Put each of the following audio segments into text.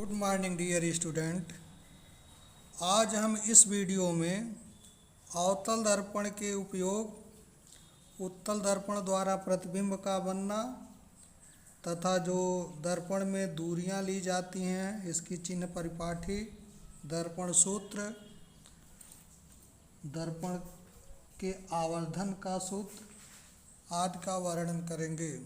Good morning dear student. आज हम इस वीडियो में अवतल दर्पण के उपयोग, उत्तल दर्पण द्वारा प्रतिबिंब का बनना तथा जो दर्पण में दूरियां ली जाती हैं इसकी चिन्ह परिपाठी, दर्पण सूत्र, दर्पण के आवर्धन का सूत्र आदि का वर्णन करेंगे।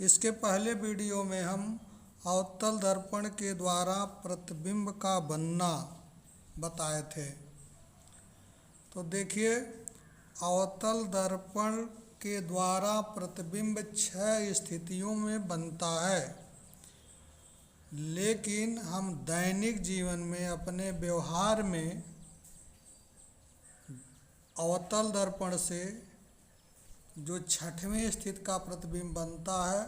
इसके पहले वीडियो में हम अवतल दर्पण के द्वारा प्रतिबिंब का बनना बताए थे। तो देखिए, अवतल दर्पण के द्वारा प्रतिबिंब 6 स्थितियों में बनता है, लेकिन हम दैनिक जीवन में अपने व्यवहार में अवतल दर्पण से जो 6वें स्थिति का प्रतिबिंब बनता है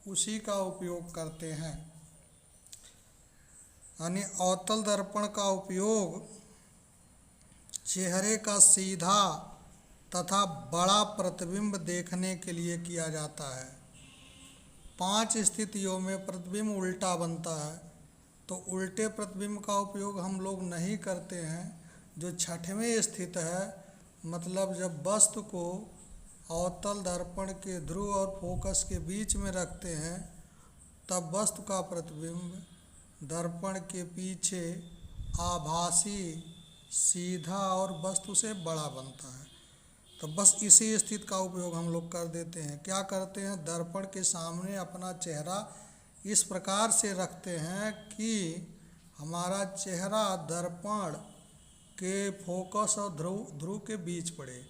उसी का उपयोग करते हैं। यानी अवतल दर्पण का उपयोग चेहरे का सीधा तथा बड़ा प्रतिबिंब देखने के लिए किया जाता है। 5 स्थितियों में प्रतिबिंब उल्टा बनता है, तो उल्टे प्रतिबिंब का उपयोग हम लोग नहीं करते हैं। जो 6वें स्थिति है, मतलब जब वस्तु को अवतल दर्पण के ध्रुव और फोकस के बीच में रखते हैं तब वस्तु का प्रतिबिंब दर्पण के पीछे आभासी, सीधा और वस्तु से बड़ा बनता है। तो बस इसी स्थिति का उपयोग हम लोग कर देते हैं। क्या करते हैं, दर्पण के सामने अपना चेहरा इस प्रकार से रखते हैं कि हमारा चेहरा दर्पण के फोकस और ध्रुव के बीच पड़े,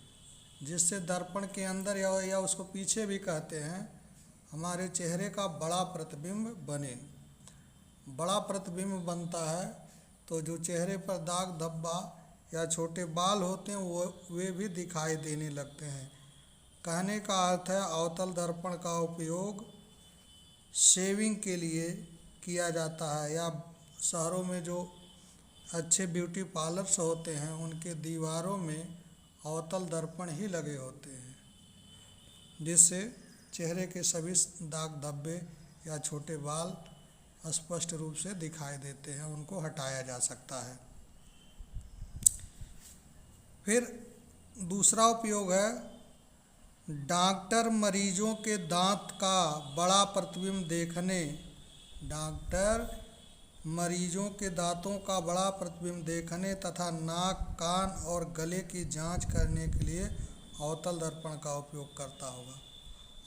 जिससे दर्पण के अंदर या उसको पीछे भी कहते हैं, हमारे चेहरे का बड़ा प्रतिबिंब बने। बड़ा प्रतिबिंब बनता है तो जो चेहरे पर दाग धब्बा या छोटे बाल होते हैं वे भी दिखाई देने लगते हैं। कहने का अर्थ है, अवतल दर्पण का उपयोग शेविंग के लिए किया जाता है, या शहरों में जो अच्छे ब्यूटी पार्लर्स होते हैं उनके दीवारों में अवतल दर्पण ही लगे होते हैं, जिससे चेहरे के सभी दाग धब्बे या छोटे बाल स्पष्ट रूप से दिखाई देते हैं, उनको हटाया जा सकता है। फिर दूसरा उपयोग है, डॉक्टर मरीजों के दांत का बड़ा प्रतिबिंब देखने, डॉक्टर मरीजों के दांतों का बड़ा प्रतिबिंब देखने तथा नाक, कान और गले की जांच करने के लिए अवतल दर्पण का उपयोग करता होगा।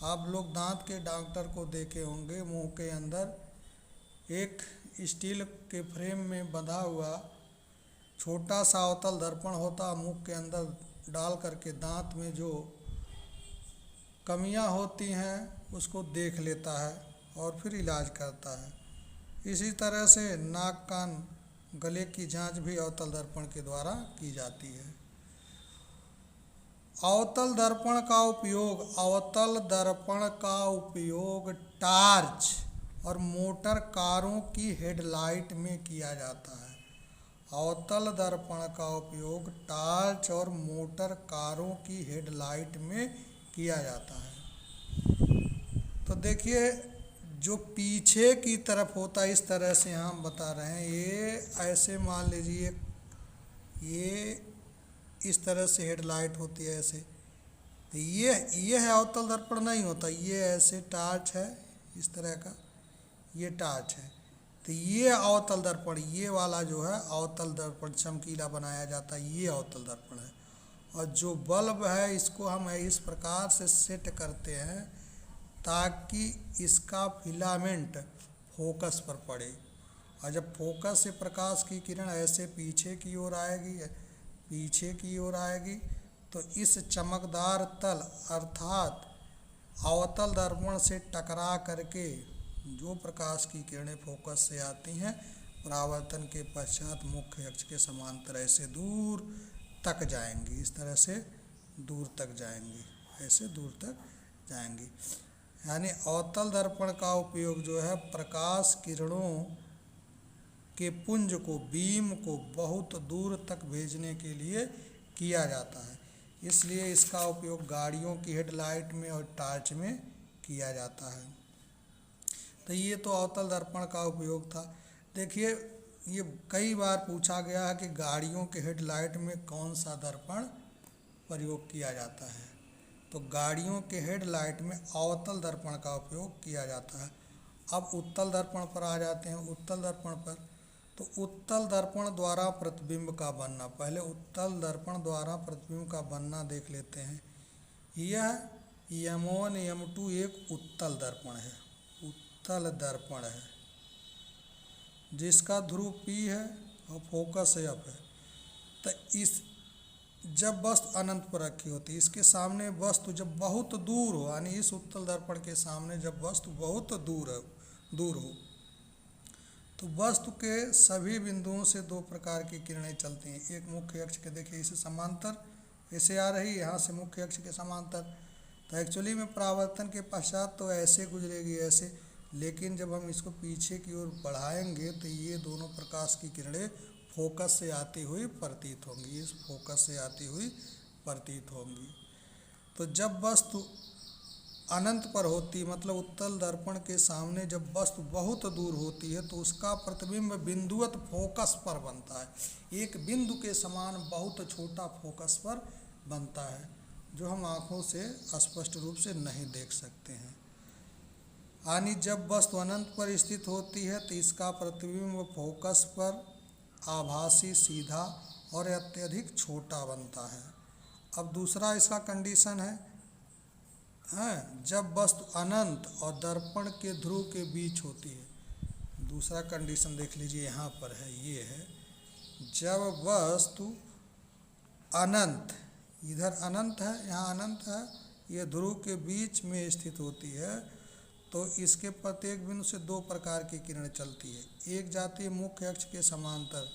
आप लोग दांत के डॉक्टर को देखे होंगे, मुंह के अंदर एक स्टील के फ्रेम में बंधा हुआ छोटा सा अवतल दर्पण होता, मुंह के अंदर डाल करके दांत में जो कमियां होती हैं उसको देख लेता है और फिर इलाज करता है। इसी तरह से नाक, कान, गले की जांच भी अवतल दर्पण के द्वारा की जाती है। अवतल दर्पण का उपयोग, अवतल दर्पण का उपयोग टार्च और मोटर कारों की हेडलाइट में किया जाता है। अवतल दर्पण का उपयोग टार्च और मोटर कारों की हेडलाइट में किया जाता है। तो देखिए, जो पीछे की तरफ होता है, इस तरह से हम बता रहे हैं, ये ऐसे मान लीजिए, ये इस तरह से हेडलाइट होती है ऐसे, तो ये है अवतल दर्पण नहीं होता, ये ऐसे टार्च है, इस तरह का ये टार्च है। तो ये अवतल दर्पण, ये वाला जो है अवतल दर्पण चमकीला बनाया जाता है, ये अवतल दर्पण है। और जो बल्ब है इसको हम इस प्रकार से सेट करते हैं ताकि इसका फिलामेंट फोकस पर पड़े, और जब फोकस से प्रकाश की किरण ऐसे पीछे की ओर आएगी तो इस चमकदार तल अर्थात अवतल दर्पण से टकरा करके जो प्रकाश की किरणें फोकस से आती हैं, परावर्तन के पश्चात मुख्य अक्ष के समांतर ऐसे दूर तक जाएंगी, इस तरह से दूर तक जाएंगी, ऐसे दूर तक जाएंगी। यानी अवतल दर्पण का उपयोग जो है प्रकाश किरणों के पुंज को, बीम को बहुत दूर तक भेजने के लिए किया जाता है। इसलिए इसका उपयोग गाड़ियों की हेडलाइट में और टार्च में किया जाता है। तो ये तो अवतल दर्पण का उपयोग था। देखिए, ये कई बार पूछा गया है कि गाड़ियों के हेडलाइट में कौन सा दर्पण प्रयोग किया जाता है। तो गाड़ियों के हेडलाइट में अवतल दर्पण का उपयोग किया जाता है। अब उत्तल दर्पण पर आ जाते हैं। उत्तल दर्पण पर, तो उत्तल दर्पण द्वारा प्रतिबिंब का बनना, पहले उत्तल दर्पण द्वारा प्रतिबिंब का बनना देख लेते हैं। यह M1 M2 एक उत्तल दर्पण है, उत्तल दर्पण है जिसका ध्रुव P है और फोकस F है। तो इस जब वस्तु अनंत पर रखी होती है, इसके सामने वस्तु जब बहुत दूर हो, यानी इस उत्तल दर्पण के सामने जब वस्तु बहुत दूर हो, तो वस्तु के सभी बिंदुओं से दो प्रकार की किरणें चलती हैं। एक मुख्य अक्ष के, देखिए इसे समांतर ऐसे आ रही, यहाँ से मुख्य अक्ष के समांतर। तो एक्चुअली में परावर्तन के पश्चात तो ऐसे गुजरेगी ऐसे, लेकिन जब हम इसको पीछे की ओर बढ़ाएंगे तो ये दोनों प्रकाश की किरणें फोकस से आती हुई प्रतीत होंगी, इस फोकस से आती हुई प्रतीत होंगी। तो जब वस्तु अनंत पर होती, मतलब उत्तल दर्पण के सामने जब वस्तु बहुत दूर होती है, तो उसका प्रतिबिंब बिंदुवत फोकस पर बनता है। एक बिंदु के समान बहुत छोटा फोकस पर बनता है, जो हम आँखों से स्पष्ट रूप से नहीं देख सकते हैं। यानी जब वस्तु अनंत पर स्थित होती है तो इसका प्रतिबिंब फोकस पर आभासी, सीधा और अत्यधिक छोटा बनता है। अब दूसरा इसका कंडीशन है जब वस्तु अनंत और दर्पण के ध्रुव के बीच होती है। दूसरा कंडीशन देख लीजिए, यहाँ पर है, ये है जब वस्तु अनंत, इधर अनंत है यहाँ अनंत है, ये ध्रुव के बीच में स्थित होती है, तो इसके प्रत्येक बिंदु से दो प्रकार की किरण चलती है। एक जाती है मुख्य अक्ष के समांतर,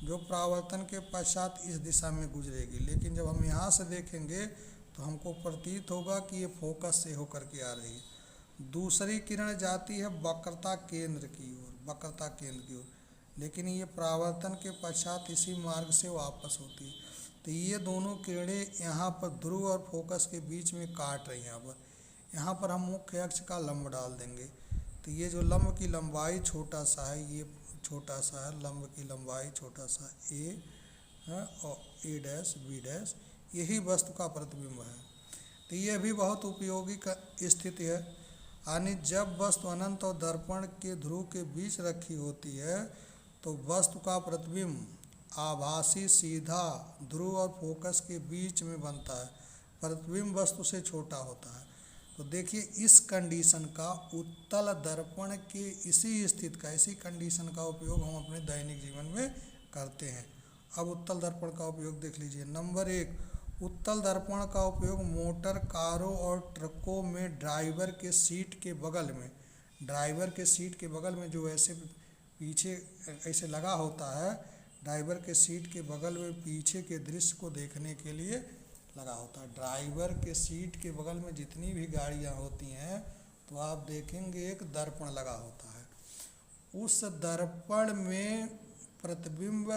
जो परावर्तन के पश्चात इस दिशा में गुजरेगी, लेकिन जब हम यहाँ से देखेंगे तो हमको प्रतीत होगा कि ये फोकस से होकर के आ रही है। दूसरी किरण जाती है वक्रता केंद्र की ओर, वक्रता केंद्र की ओर, लेकिन ये परावर्तन के पश्चात इसी मार्ग से वापस होती है। तो ये दोनों किरणें यहाँ पर ध्रुव और फोकस के बीच में काट रही हैं। यहाँ पर हम मुख्य अक्ष का लंब डाल देंगे, तो ये जो लंब की लंबाई छोटा सा है, ये छोटा सा है, लंब की लंबाई छोटा सा ए है, और ए डैश बी डैश यही वस्तु का प्रतिबिंब है। तो ये भी बहुत उपयोगी का स्थिति है। यानी जब वस्तु अनंत और दर्पण के ध्रुव के बीच रखी होती है तो वस्तु का प्रतिबिंब आभासी, सीधा, ध्रुव और फोकस के बीच में बनता है, प्रतिबिंब वस्तु से छोटा होता है। तो देखिए इस कंडीशन का उत्तल दर्पण के इसी कंडीशन का उपयोग हम अपने दैनिक जीवन में करते हैं। अब उत्तल दर्पण का उपयोग देख लीजिए। नंबर 1, उत्तल दर्पण का उपयोग मोटर, कारों और ट्रकों में ड्राइवर के सीट के बगल में, जो ऐसे पीछे ऐसे लगा होता है, ड्राइवर के सीट के बगल में पीछे के दृश्य को देखने के लिए लगा होता है। ड्राइवर के सीट के बगल में जितनी भी गाड़ियाँ होती हैं तो आप देखेंगे एक दर्पण लगा होता है। उस दर्पण में प्रतिबिंब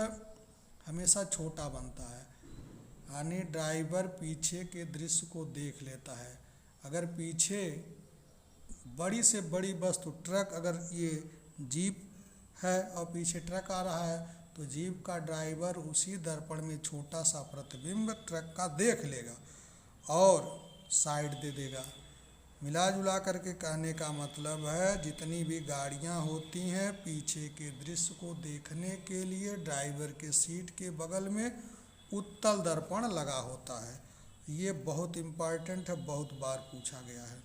हमेशा छोटा बनता है, यानी ड्राइवर पीछे के दृश्य को देख लेता है। अगर पीछे बड़ी से बड़ी वस्तु, ट्रक, अगर ये जीप है और पीछे ट्रक आ रहा है, तो जीप का ड्राइवर उसी दर्पण में छोटा सा प्रतिबिंब ट्रक का देख लेगा और साइड दे देगा। मिला जुला करके कहने का मतलब है, जितनी भी गाड़ियां होती हैं पीछे के दृश्य को देखने के लिए ड्राइवर के सीट के बगल में उत्तल दर्पण लगा होता है। ये बहुत इम्पॉर्टेंट है, बहुत बार पूछा गया है।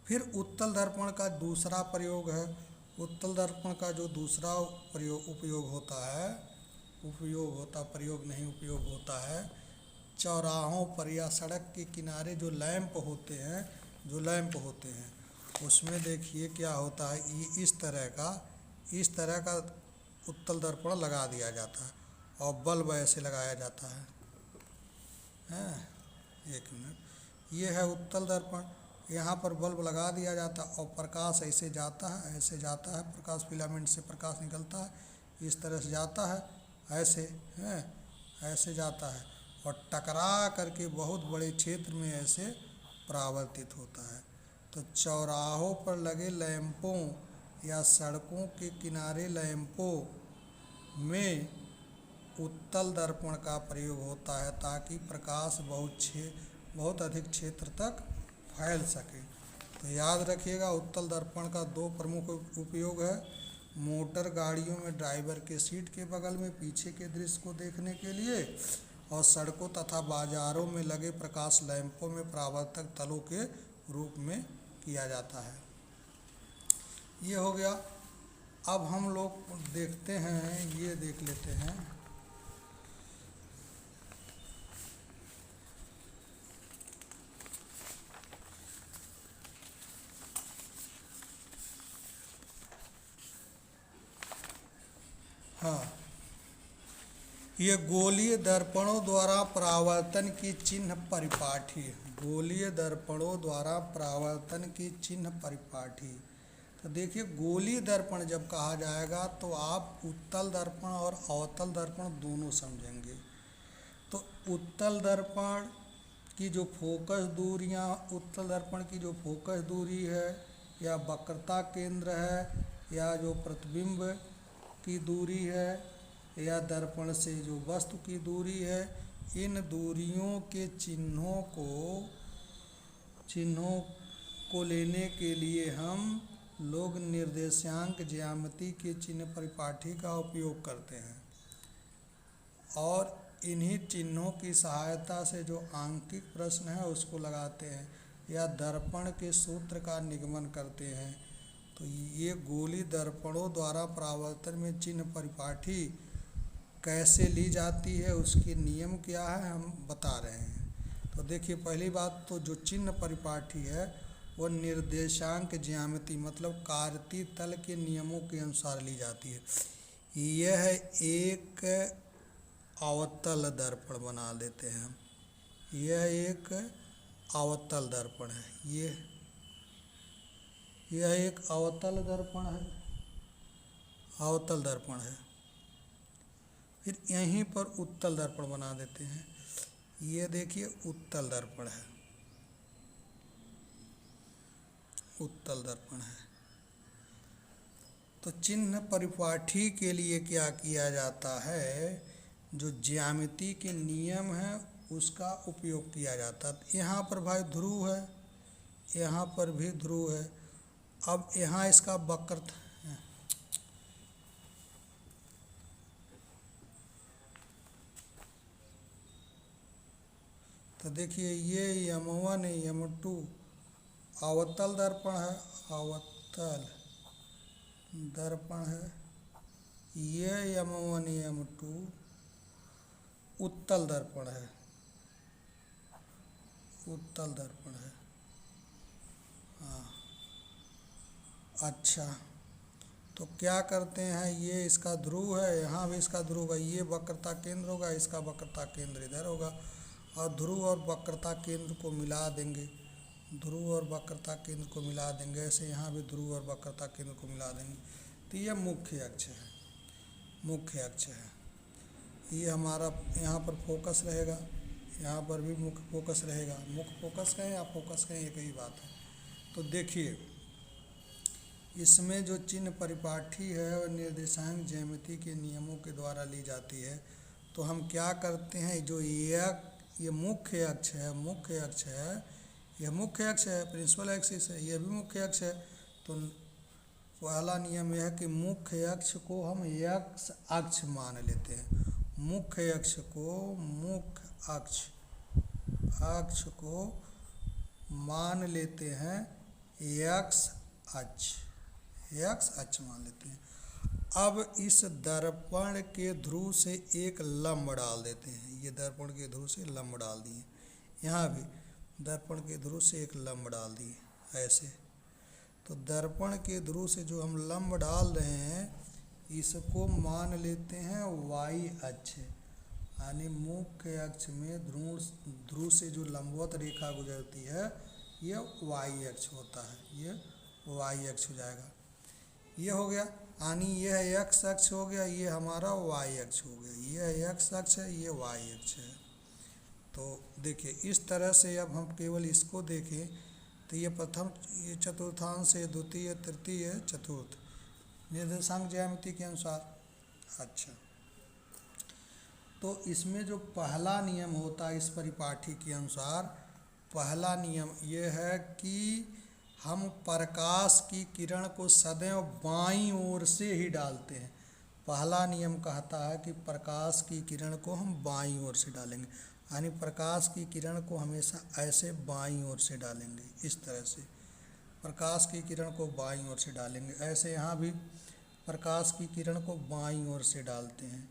फिर उत्तल दर्पण का दूसरा प्रयोग है। उत्तल दर्पण का जो दूसरा उपयोग होता है, चौराहों पर या सड़क के किनारे जो लैंप होते हैं उसमें देखिए क्या होता है, ये इस तरह का उत्तल दर्पण लगा दिया जाता है और बल्ब ऐसे लगाया जाता है। एक मिनट, ये है उत्तल दर्पण, यहाँ पर बल्ब लगा दिया जाता है और प्रकाश ऐसे जाता है, प्रकाश फिलामेंट से प्रकाश निकलता है, इस तरह से जाता है, ऐसे जाता है और टकरा करके बहुत बड़े क्षेत्र में ऐसे परावर्तित होता है। तो चौराहों पर लगे लैंपों या सड़कों के किनारे लैंपों में उत्तल दर्पण का प्रयोग होता है ताकि प्रकाश बहुत अधिक क्षेत्र तक फैल सके। तो याद रखिएगा, उत्तल दर्पण का दो प्रमुख उपयोग है। मोटर गाड़ियों में ड्राइवर के सीट के बगल में पीछे के दृश्य को देखने के लिए, और सड़कों तथा बाजारों में लगे प्रकाश लैंपों में परावर्तक तलों के रूप में किया जाता है। ये हो गया। अब हम लोग देखते हैं, ये देख लेते हैं। हाँ, ये गोलीय दर्पणों द्वारा परावर्तन की चिन्ह परिपाठी। गोलीय दर्पणों द्वारा परावर्तन की चिन्ह परिपाठी। तो देखिए, गोलीय दर्पण जब कहा जाएगा तो आप उत्तल दर्पण और अवतल दर्पण दोनों समझेंगे। तो उत्तल दर्पण की जो फोकस दूरियां, उत्तल दर्पण की जो फोकस दूरी है या वक्रता केंद्र है, या जो प्रतिबिंब की दूरी है, या दर्पण से जो वस्तु की दूरी है, इन दूरियों के चिन्हों को लेने के लिए हम लोग निर्देशांक ज्यामिति के चिन्ह परिपाठी का उपयोग करते हैं, और इन्हीं चिन्हों की सहायता से जो आंकिक प्रश्न है उसको लगाते हैं या दर्पण के सूत्र का निगमन करते हैं। तो ये गोली दर्पणों द्वारा परावर्तन में चिन्ह परिपाठी कैसे ली जाती है, उसके नियम क्या है, हम बता रहे हैं। तो देखिए, पहली बात तो जो चिन्ह परिपाठी है वो निर्देशांक ज्यामिति मतलब कार्तीय तल के नियमों के अनुसार ली जाती है। यह एक अवतल दर्पण बना देते हैं हम। यह एक अवतल दर्पण है। यह एक अवतल दर्पण है, अवतल दर्पण है। फिर यहीं पर उत्तल दर्पण बना देते हैं। ये देखिए, उत्तल दर्पण है, उत्तल दर्पण है। तो चिन्ह परिपाठी के लिए क्या किया जाता है, जो ज्यामिति के नियम हैं उसका उपयोग किया जाता है। यहाँ पर भाई ध्रुव है, यहाँ पर भी ध्रुव है। अब यहाँ इसका वक्रता है, तो देखिए ये M1 M2 अवतल दर्पण है, अवतल दर्पण है। ये M1 M2 उत्तल दर्पण है, उत्तल दर्पण है। हाँ, अच्छा, तो क्या करते हैं, ये इसका ध्रुव है, यहाँ भी इसका ध्रुव है। ये वक्रता केंद्र होगा, इसका वक्रता केंद्र इधर होगा, और ध्रुव और वक्रता केंद्र को मिला देंगे, ध्रुव और वक्रता केंद्र को मिला देंगे। ऐसे यहाँ भी ध्रुव और वक्रता केंद्र को मिला देंगे। तो ये मुख्य अक्ष है, मुख्य अक्ष है। ये हमारा यहाँ पर फोकस रहेगा, यहाँ पर भी मुख्य फोकस रहेगा। मुख्य फोकस कहें या फोकस कहें, एक ही बात है। तो देखिए, इसमें जो चिन्ह परिपाठी है और निर्देशांक ज्यामिति के नियमों के द्वारा ली जाती है। तो हम क्या करते हैं, जो ये मुख्य अक्ष है, मुख्य अक्ष है, यह मुख्य अक्ष है, प्रिंसिपल एक्सिस है, यह भी मुख्य अक्ष है। तो पहला नियम यह है कि मुख्य अक्ष को हम एक्स अक्ष मान लेते हैं। मुख्य अक्ष को, मुख्य अक्ष को मान लेते हैं एक्स अक्ष, एक्स अक्ष मान लेते हैं। अब इस दर्पण के ध्रुव से एक लंब डाल देते हैं। ये दर्पण के ध्रुव से लंब डाल दिए, यहाँ भी दर्पण के ध्रुव से एक लंब डाल दिए, ऐसे। तो दर्पण के ध्रुव से जो हम लंब डाल रहे हैं, इसको मान लेते हैं वाई अक्ष, यानी मुख्य अक्ष में ध्रुव से जो लंबवत रेखा गुजरती है, ये वाई अक्ष होता है, ये वाई अक्ष हो जाएगा। ये हो गया, यानी यह एक्स अक्ष हो गया, ये हमारा वाई अक्ष हो गया। यह एक्स अक्ष है, ये वाई अक्ष है। तो देखिए, इस तरह से अब हम केवल इसको देखें तो ये प्रथम, ये चतुर्थांश है, द्वितीय, तृतीय, चतुर्थ, निर्देशांक ज्यामिति के अनुसार। अच्छा, तो इसमें जो पहला नियम होता है इस परिपाठी के अनुसार, पहला नियम ये है कि हम प्रकाश की किरण को सदैव बाईं ओर से ही डालते हैं। पहला नियम कहता है कि प्रकाश की किरण को हम बाईं ओर से डालेंगे, यानी प्रकाश की किरण को हमेशा ऐसे बाईं ओर से डालेंगे, इस तरह से प्रकाश की किरण को बाईं ओर से डालेंगे। ऐसे यहाँ भी प्रकाश की किरण को बाईं ओर से डालते हैं,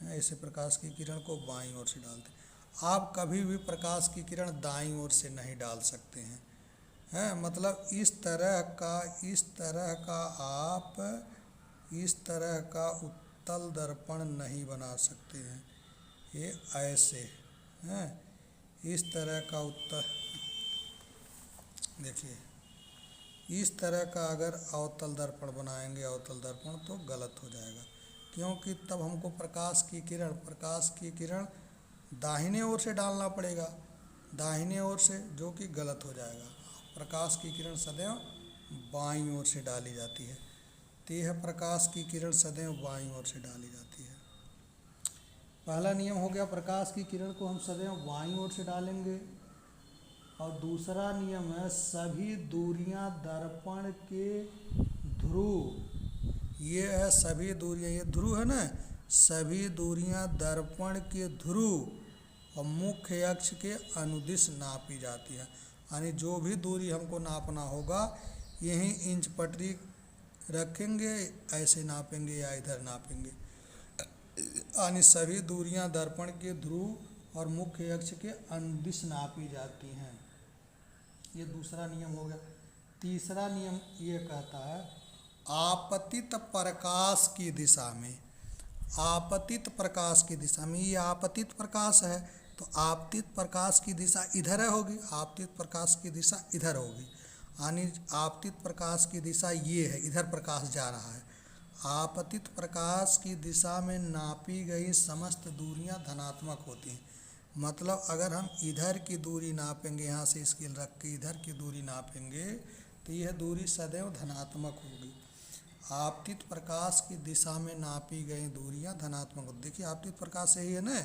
ऐसे प्रकाश की किरण को बाईं ओर से डालते हैं। आप कभी भी प्रकाश की किरण दाईं ओर से नहीं डाल सकते हैं, मतलब इस तरह का आप इस तरह का उत्तल दर्पण नहीं बना सकते हैं, ये ऐसे हैं, इस तरह का उत्तल, देखिए इस तरह का अगर अवतल दर्पण बनाएंगे, अवतल दर्पण, तो गलत हो जाएगा, क्योंकि तब हमको प्रकाश की किरण दाहिने ओर से डालना पड़ेगा, दाहिने ओर से, जो कि गलत हो जाएगा। प्रकाश की किरण सदैव बाईं ओर से डाली जाती है, तो यह प्रकाश की किरण सदैव बाईं ओर से डाली जाती है। पहला नियम हो गया, प्रकाश की किरण को हम सदैव बाईं ओर से डालेंगे। और दूसरा नियम है, सभी दूरियां दर्पण के ध्रुव, ये है सभी दूरियां, ये ध्रुव है ना, सभी दूरियां दर्पण के ध्रुव और मुख्य अक्ष के अनुदिश नापी जाती है। यानी जो भी दूरी हमको नापना होगा, यही इंच पटरी रखेंगे, ऐसे नापेंगे या इधर नापेंगे, यानी सभी दूरियां दर्पण के ध्रुव और मुख्य अक्ष के अनुदिश नापी जाती हैं। ये दूसरा नियम हो गया। तीसरा नियम ये कहता है, आपतित प्रकाश की दिशा में, आपतित प्रकाश की दिशा में, ये आपतित प्रकाश है तो आपतित प्रकाश की दिशा इधर होगी, आपतित प्रकाश की दिशा इधर होगी, यानी आपतित प्रकाश की दिशा ये है, इधर प्रकाश जा रहा है। आपतित प्रकाश की दिशा में नापी गई समस्त दूरियां धनात्मक होती हैं। मतलब अगर हम इधर की दूरी नापेंगे, यहाँ से स्केल रख के इधर की दूरी नापेंगे, तो यह दूरी सदैव धनात्मक होगी। आपतित प्रकाश की दिशा में नापी गई दूरियां धनात्मक होती, देखिए आपतित प्रकाश यही है ना,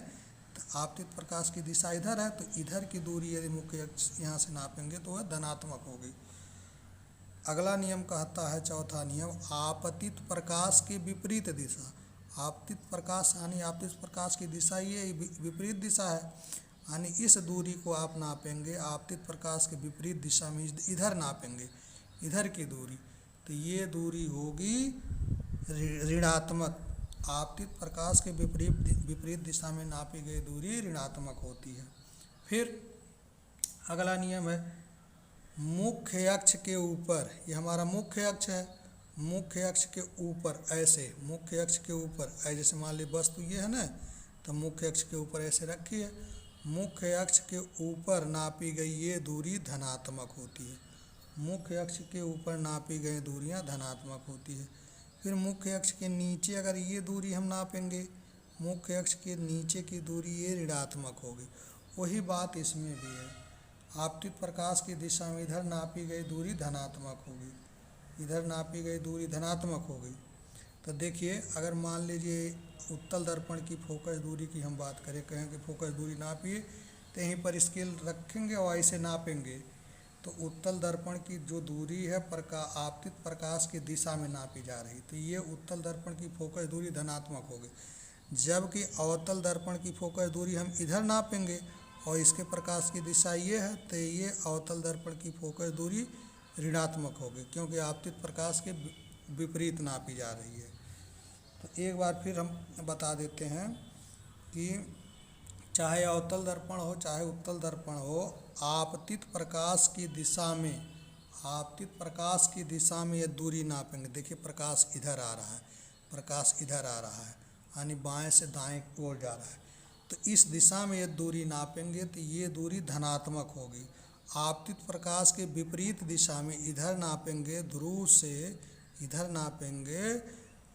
तो आपतित प्रकाश की दिशा इधर है, तो इधर की दूरी यदि मुख्य अक्ष यहाँ से नापेंगे तो वह धनात्मक होगी। अगला नियम कहता है, चौथा नियम, आपतित प्रकाश की विपरीत दिशा। आपतित प्रकाश यानी आपतित प्रकाश की दिशा ये विपरीत दिशा है, यानी इस दूरी को आप नापेंगे आपतित प्रकाश के विपरीत दिशा में, इधर नापेंगे, इधर की दूरी, तो ये दूरी होगी ऋणात्मक। आपतित प्रकाश के विपरीत दिशा में नापी गई दूरी ऋणात्मक होती है। फिर अगला नियम है, मुख्य अक्ष के ऊपर, ये हमारा मुख्य अक्ष है, मुख्य अक्ष के ऊपर ऐसे, मुख्य अक्ष के ऊपर जैसे मान ली वस्तु ये है ना, तो मुख्य अक्ष के ऊपर ऐसे रखिए, मुख्य अक्ष के ऊपर नापी गई ये दूरी धनात्मक होती है। मुख्य अक्ष के ऊपर नापी गई दूरियां धनात्मक होती है। फिर मुख्य अक्ष के नीचे अगर ये दूरी हम नापेंगे, मुख्य अक्ष के नीचे की दूरी ये ऋणात्मक होगी। वही बात इसमें भी है, आपतित प्रकाश की दिशा में इधर नापी गई दूरी धनात्मक होगी, इधर नापी गई दूरी धनात्मक होगी। तो देखिए अगर मान लीजिए उत्तल दर्पण की फोकस दूरी की हम बात करें, कहें कि फोकस दूरी नापिए, तो यहीं पर स्केल रखेंगे और ऐसे नापेंगे, तो उत्तल दर्पण की जो दूरी है आपतित प्रकाश की दिशा में नापी जा रही, तो ये उत्तल दर्पण की फोकस दूरी धनात्मक होगी। जबकि अवतल दर्पण की फोकस दूरी हम इधर नापेंगे और इसके प्रकाश की दिशा ये है, तो ये अवतल दर्पण की फोकस दूरी ऋणात्मक होगी, क्योंकि आपतित प्रकाश के विपरीत नापी जा रही है। तो एक बार फिर हम बता देते हैं कि चाहे अवतल दर्पण हो चाहे उत्तल दर्पण हो, आपतित प्रकाश की दिशा में, आपतित प्रकाश की दिशा में ये दूरी नापेंगे। देखिए प्रकाश इधर आ रहा है, प्रकाश इधर आ रहा है, यानी बाएं से दाएं ओर जा रहा है, तो इस दिशा में ये दूरी नापेंगे तो ये दूरी धनात्मक होगी। आपतित प्रकाश के विपरीत दिशा में इधर नापेंगे, ध्रुव से इधर नापेंगे,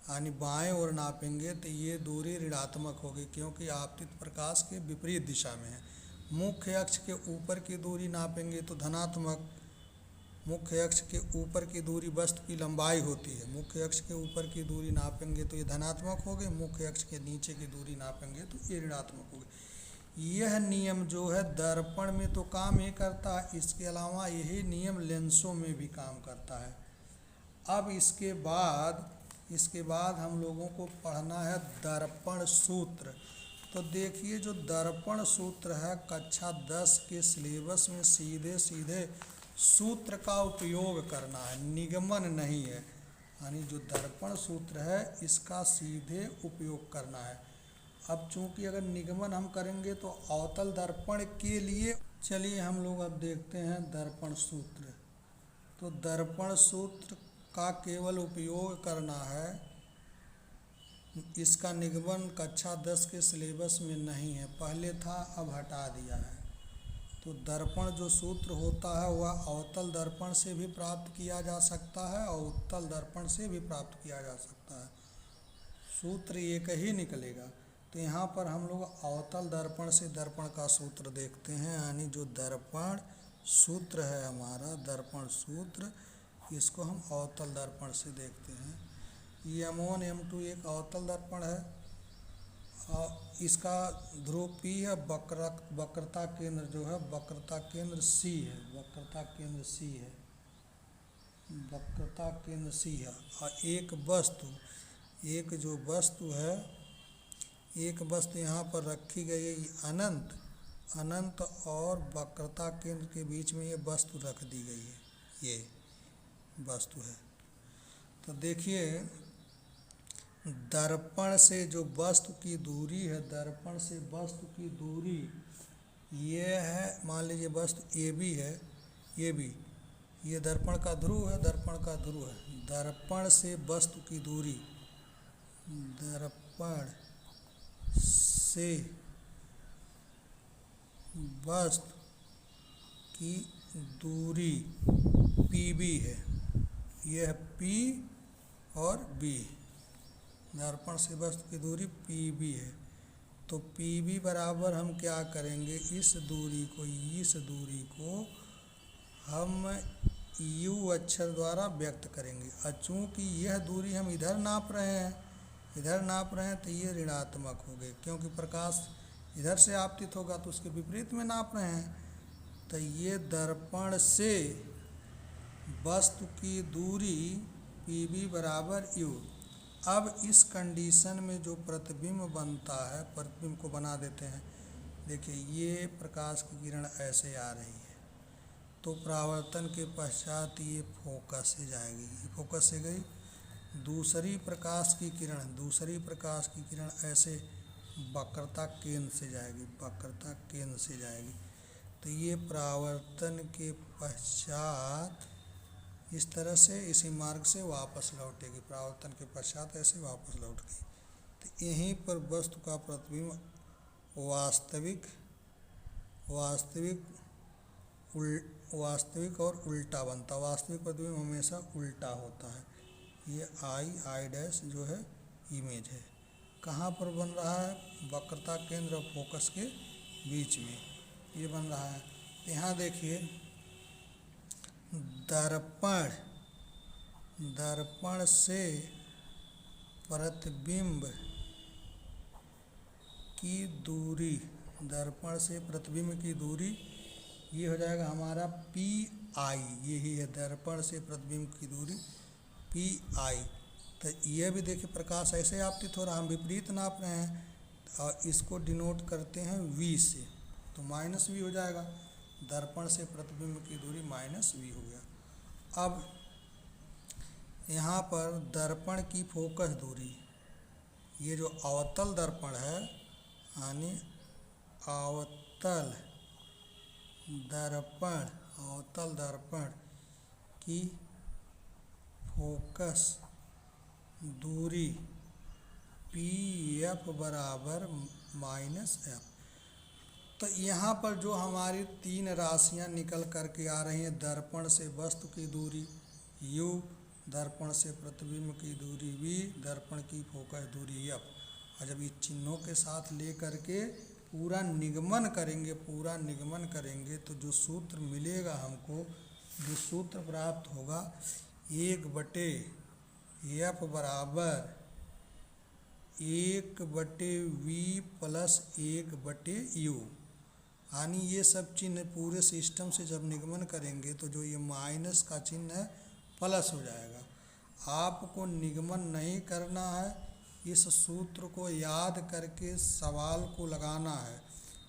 यानी बाएं ओर नापेंगे, तो ये दूरी ऋणात्मक होगी, क्योंकि आपतित प्रकाश के विपरीत दिशा में है। मुख्य अक्ष के ऊपर की दूरी नापेंगे तो धनात्मक, मुख्य अक्ष के ऊपर की दूरी वस्तु की लंबाई होती है। मुख्य अक्ष के ऊपर की दूरी नापेंगे तो ये धनात्मक होगी, मुख्य अक्ष के नीचे की दूरी नापेंगे तो ये ऋणात्मक होगी। यह नियम जो है दर्पण में तो काम ही करता है, इसके अलावा यही नियम लेंसों में भी काम करता है। अब इसके बाद हम लोगों को पढ़ना है दर्पण सूत्र। तो देखिए जो दर्पण सूत्र है कक्षा 10 के सिलेबस में सीधे सीधे सूत्र का उपयोग करना है, निगमन नहीं है। यानी जो दर्पण सूत्र है इसका सीधे उपयोग करना है। अब चूंकि अगर निगमन हम करेंगे तो अवतल दर्पण के लिए, चलिए हम लोग अब देखते हैं दर्पण सूत्र। तो दर्पण सूत्र का केवल उपयोग करना है, इसका निगमन कक्षा 10 के सिलेबस में नहीं है, पहले था अब हटा दिया है। तो दर्पण जो सूत्र होता है वह अवतल दर्पण से भी प्राप्त किया जा सकता है और उत्तल दर्पण से भी प्राप्त किया जा सकता है, सूत्र एक ही निकलेगा। तो यहाँ पर हम लोग अवतल दर्पण से दर्पण का सूत्र देखते हैं। यानी जो दर्पण सूत्र है हमारा दर्पण सूत्र, इसको हम अवतल दर्पण से देखते हैं। M1 M2 एक अवतल दर्पण है और इसका ध्रुव P है, वक्रता केंद्र जो है वक्रता केंद्र C है, वक्रता केंद्र C है, वक्रता केंद्र C है। और एक जो वस्तु है, एक वस्तु यहाँ पर रखी गई है अनंत और वक्रता केंद्र के बीच में ये वस्तु रख दी गई है, ये वस्तु है। तो देखिए दर्पण से जो वस्तु की दूरी है, दर्पण से वस्तु की दूरी ये है, मान लीजिए वस्तु AB है, AB ये दर्पण का ध्रुव है, दर्पण का ध्रुव है। दर्पण से वस्तु की दूरी, दर्पण से वस्तु की दूरी PB है, यह P और B, दर्पण से वस्तु की दूरी PB है। तो PB बराबर हम क्या करेंगे, इस दूरी को हम U अक्षर द्वारा व्यक्त करेंगे। और चूँकि यह दूरी हम इधर नाप रहे हैं तो ये ऋणात्मक हो गए, क्योंकि प्रकाश इधर से आपतित होगा तो उसके विपरीत में नाप रहे हैं। तो ये दर्पण से वस्तु की दूरी PB बराबर U। अब इस कंडीशन में जो प्रतिबिंब बनता है, प्रतिबिंब को बना देते हैं। देखिए ये प्रकाश की किरण ऐसे आ रही है तो परावर्तन के पश्चात ये फोकस से जाएगी, ये फोकस से गई। दूसरी प्रकाश की किरण ऐसे वक्रता केंद्र से जाएगी, वक्रता केंद्र से जाएगी। तो ये परावर्तन के पश्चात इस तरह से इसी मार्ग से वापस लौटेगी, परावर्तन के पश्चात ऐसे वापस लौट गई। तो यहीं पर वस्तु का प्रतिबिंब वास्तविक और उल्टा बनता है। वास्तविक प्रतिबिंब हमेशा उल्टा होता है। ये आई डैश जो है इमेज है, कहाँ पर बन रहा है, वक्रता केंद्र और फोकस के बीच में ये बन रहा है। यहाँ देखिए दर्पण से प्रतिबिंब की दूरी, दर्पण से प्रतिबिंब की दूरी ये हो जाएगा हमारा PI, यही है दर्पण से प्रतिबिंब की दूरी PI। तो यह भी देखिए प्रकाश ऐसे आपतित हो रहा है, हम विपरीत नाप रहे हैं और इसको डिनोट करते हैं V से, तो -V हो जाएगा। दर्पण से प्रतिबिंब की दूरी -V हो गया। अब यहाँ पर दर्पण की फोकस दूरी, ये जो अवतल दर्पण है, यानी अवतल दर्पण की फोकस दूरी PF बराबर -F। तो यहाँ पर जो हमारी तीन राशियाँ निकल कर के आ रही हैं, दर्पण से वस्तु की दूरी U, दर्पण से प्रतिबिंब की दूरी V, दर्पण की फोकस दूरी F। और जब ये चिन्हों के साथ ले करके पूरा निगमन करेंगे तो जो सूत्र मिलेगा हमको जो सूत्र प्राप्त होगा 1/f बराबर 1/v प्लस 1/u। यानी ये सब चिन्ह पूरे सिस्टम से जब निगमन करेंगे तो जो ये माइनस का चिन्ह है प्लस हो जाएगा। आपको निगमन नहीं करना है, इस सूत्र को याद करके सवाल को लगाना है।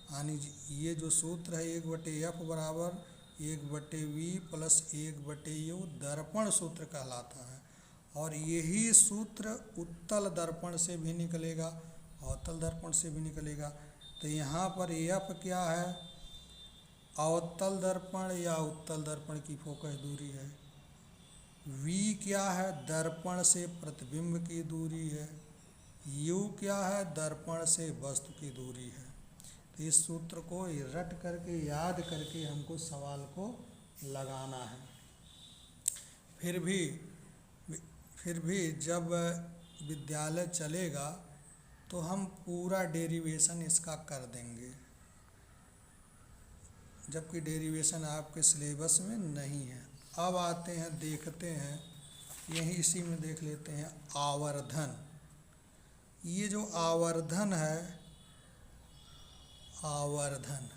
यानी ये जो सूत्र है 1/f बराबर 1/v प्लस 1/u दर्पण सूत्र कहलाता है। और यही सूत्र उत्तल दर्पण से भी निकलेगा, अवतल दर्पण से भी निकलेगा। तो यहाँ पर f क्या है, अवतल दर्पण या उत्तल दर्पण की फोकस दूरी है। v क्या है, दर्पण से प्रतिबिंब की दूरी है। u क्या है, दर्पण से वस्तु की दूरी है। तो इस सूत्र को रट करके याद करके हमको सवाल को लगाना है। फिर भी जब विद्यालय चलेगा तो हम पूरा डेरिवेशन इसका कर देंगे, जबकि डेरिवेशन आपके सिलेबस में नहीं है। अब आते हैं, देखते हैं, यही इसी में देख लेते हैं आवर्धन। ये जो आवर्धन है, आवर्धन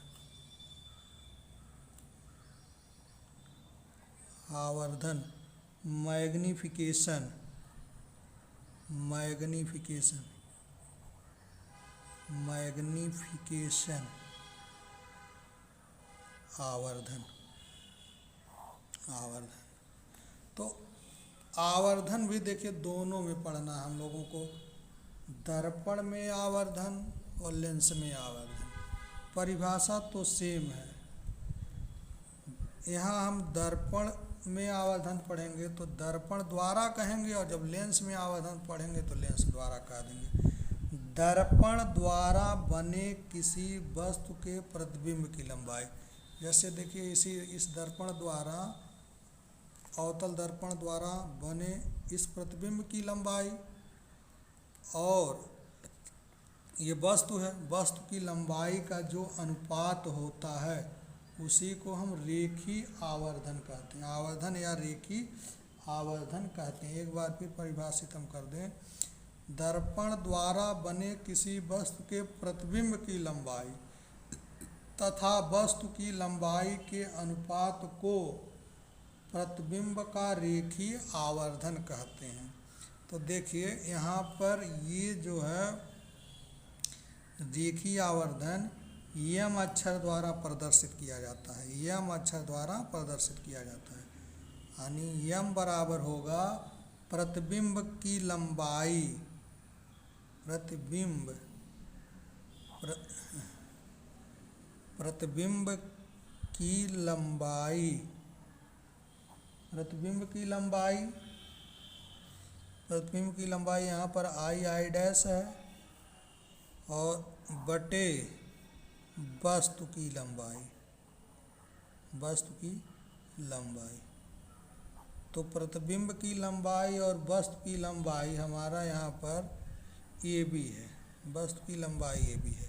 मैग्निफिकेशन आवर्धन। तो आवर्धन भी देखिए दोनों में पढ़ना है हम लोगों को, दर्पण में आवर्धन और लेंस में आवर्धन। परिभाषा तो सेम है। यहाँ हम दर्पण में आवर्धन पढ़ेंगे तो दर्पण द्वारा कहेंगे, और जब लेंस में आवर्धन पढ़ेंगे तो लेंस द्वारा कह देंगे। दर्पण द्वारा बने किसी वस्तु के प्रतिबिंब की लंबाई, जैसे देखिए इस दर्पण द्वारा, अवतल दर्पण द्वारा बने इस प्रतिबिंब की लंबाई, और ये वस्तु है, वस्तु की लंबाई का जो अनुपात होता है उसी को हम रेखीय आवर्धन कहते हैं। आवर्धन या रेखीय आवर्धन कहते हैं। एक बार फिर परिभाषित हम कर दें, दर्पण द्वारा बने किसी वस्तु के प्रतिबिंब की लंबाई तथा वस्तु की लंबाई के अनुपात को प्रतिबिंब का रेखीय आवर्धन कहते हैं। तो देखिए यहाँ पर ये जो है रेखीय आवर्धन यम अक्षर द्वारा प्रदर्शित किया जाता है, यम अक्षर द्वारा प्रदर्शित किया जाता है। यानी यम बराबर होगा प्रतिबिंब की लंबाई, प्रतिबिंब की लंबाई, प्रतिबिंब की लंबाई यहाँ पर आई डैश है, और बटे वस्तु की लंबाई, तो प्रतिबिंब की लंबाई और वस्तु की लंबाई हमारा यहाँ पर ए बी है, वस्तु की लंबाई ए बी है।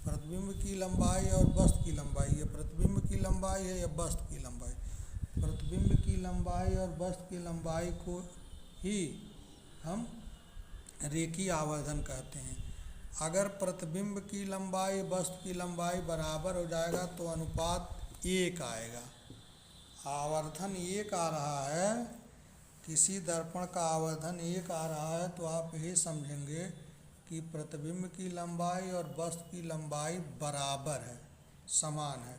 प्रतिबिंब की लंबाई और वस्तु की लंबाई, ये प्रतिबिंब की लंबाई है या वस्तु की लंबाई। प्रतिबिंब की लंबाई और वस्तु की लंबाई को ही हम रेखीय आवर्धन कहते हैं। अगर प्रतिबिंब की लंबाई वस्तु की लंबाई बराबर हो जाएगा तो अनुपात 1 आएगा। आवर्धन 1 आ रहा है, किसी दर्पण का आवर्धन 1 आ रहा है तो आप यही समझेंगे कि प्रतिबिंब की लंबाई और वस्तु की लंबाई बराबर है, समान है।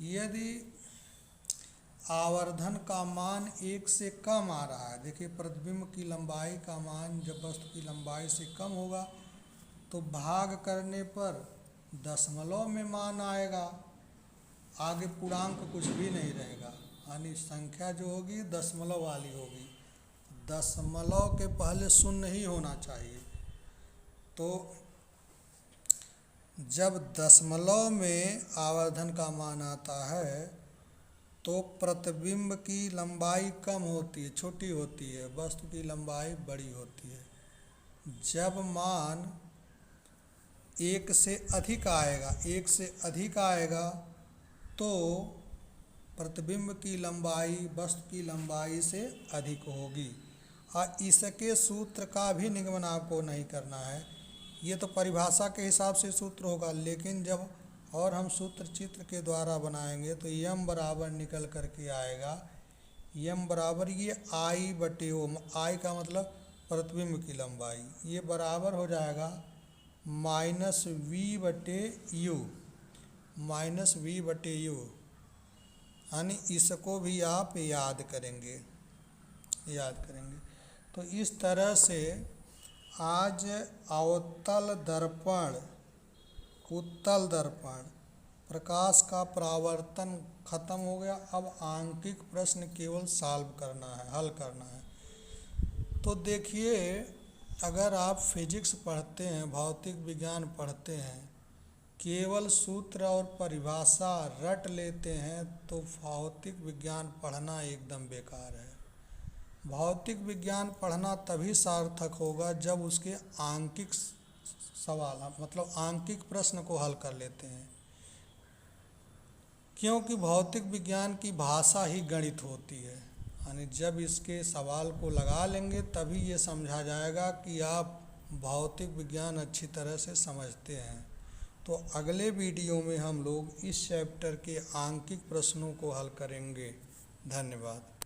यदि आवर्धन का मान 1 से कम आ रहा है, देखिए प्रतिबिंब की लंबाई का मान जब वस्तु की लंबाई से कम होगा तो भाग करने पर दशमलव में मान आएगा, आगे पूर्णांक कुछ भी नहीं रहेगा, यानी संख्या जो होगी दशमलव वाली होगी। दशमलव के पहले शून्य ही होना चाहिए। तो जब दशमलव में आवर्धन का मान आता है तो प्रतिबिंब की लंबाई कम होती है, छोटी होती है, वस्तु की लंबाई बड़ी होती है। जब मान 1 से अधिक आएगा, 1 से अधिक आएगा तो प्रतिबिंब की लंबाई वस्तु की लंबाई से अधिक होगी। और इसके सूत्र का भी निगमन आपको नहीं करना है, ये तो परिभाषा के हिसाब से सूत्र होगा, लेकिन जब और हम सूत्र चित्र के द्वारा बनाएंगे तो यम बराबर निकल करके आएगा, यम बराबर ये आई बटे ओ, आई का मतलब प्रतिबिंब की लंबाई, ये बराबर हो जाएगा माइनस वी बटे यू, माइनस वी बटे यू। यानी इसको भी आप याद करेंगे, याद करेंगे। तो इस तरह से आज अवतल दर्पण, उत्तल दर्पण, प्रकाश का परावर्तन खत्म हो गया। अब आंकिक प्रश्न केवल सॉल्व करना है, हल करना है। तो देखिए, अगर आप फिजिक्स पढ़ते हैं, भौतिक विज्ञान पढ़ते हैं, केवल सूत्र और परिभाषा रट लेते हैं तो भौतिक विज्ञान पढ़ना एकदम बेकार है। भौतिक विज्ञान पढ़ना तभी सार्थक होगा जब उसके आंकिक सवाल, मतलब आंकिक प्रश्न को हल कर लेते हैं, क्योंकि भौतिक विज्ञान की भाषा ही गणित होती है। यानी जब इसके सवाल को लगा लेंगे तभी ये समझा जाएगा कि आप भौतिक विज्ञान अच्छी तरह से समझते हैं। तो अगले वीडियो में हम लोग इस चैप्टर के आंकिक प्रश्नों को हल करेंगे। धन्यवाद।